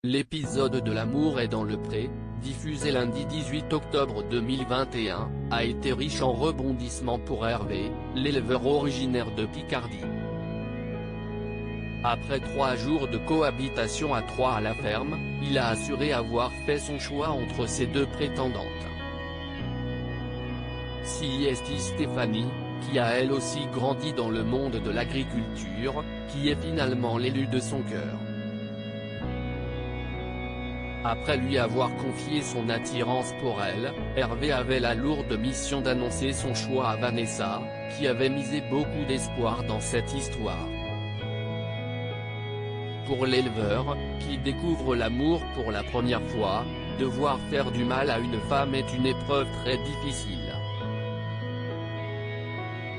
L'épisode de L'amour est dans le pré, diffusé lundi 18 octobre 2021, a été riche en rebondissements pour Hervé, l'éleveur originaire de Picardie. Après 3 jours de cohabitation à 3 à la ferme, il a assuré avoir fait son choix entre ses 2 prétendantes. Siesti Stéphanie, qui a elle aussi grandi dans le monde de l'agriculture, qui est finalement l'élu de son cœur. Après lui avoir confié son attirance pour elle, Hervé avait la lourde mission d'annoncer son choix à Vanessa, qui avait misé beaucoup d'espoir dans cette histoire. Pour l'éleveur, qui découvre l'amour pour la première fois, devoir faire du mal à une femme est une épreuve très difficile.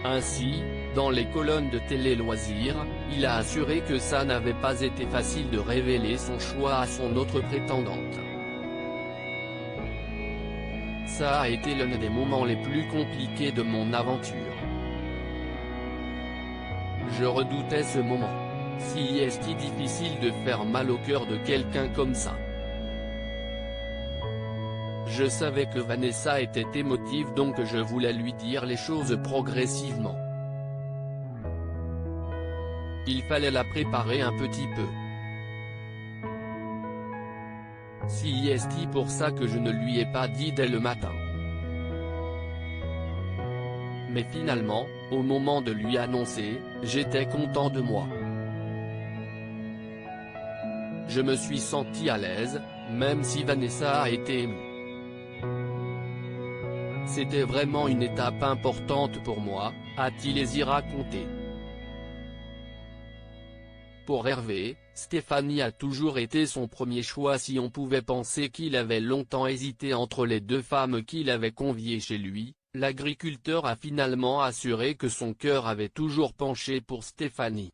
Ainsi, dans les colonnes de Télé Loisirs, il a assuré que ça n'avait pas été facile de révéler son choix à son autre prétendante. Ça a été l'un des moments les plus compliqués de mon aventure. Je redoutais ce moment. Si est difficile de faire mal au cœur de quelqu'un comme ça. Je savais que Vanessa était émotive, donc je voulais lui dire les choses progressivement. Il fallait la préparer un petit peu. Si est pour ça que je ne lui ai pas dit dès le matin. Mais finalement, au moment de lui annoncer, j'étais content de moi. Je me suis senti à l'aise, même si Vanessa a été émue. C'était vraiment une étape importante pour moi, a-t-il y raconté. Pour Hervé, Stéphanie a toujours été son premier choix. Si on pouvait penser qu'il avait longtemps hésité entre les 2 femmes qu'il avait conviées chez lui, l'agriculteur a finalement assuré que son cœur avait toujours penché pour Stéphanie.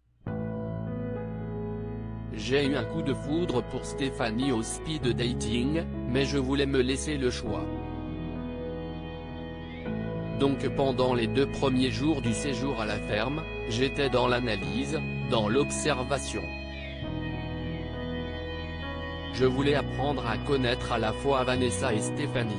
J'ai eu un coup de foudre pour Stéphanie au speed dating, mais je voulais me laisser le choix. Donc pendant les 2 premiers jours du séjour à la ferme, j'étais dans l'analyse, dans l'observation. Je voulais apprendre à connaître à la fois Vanessa et Stéphanie.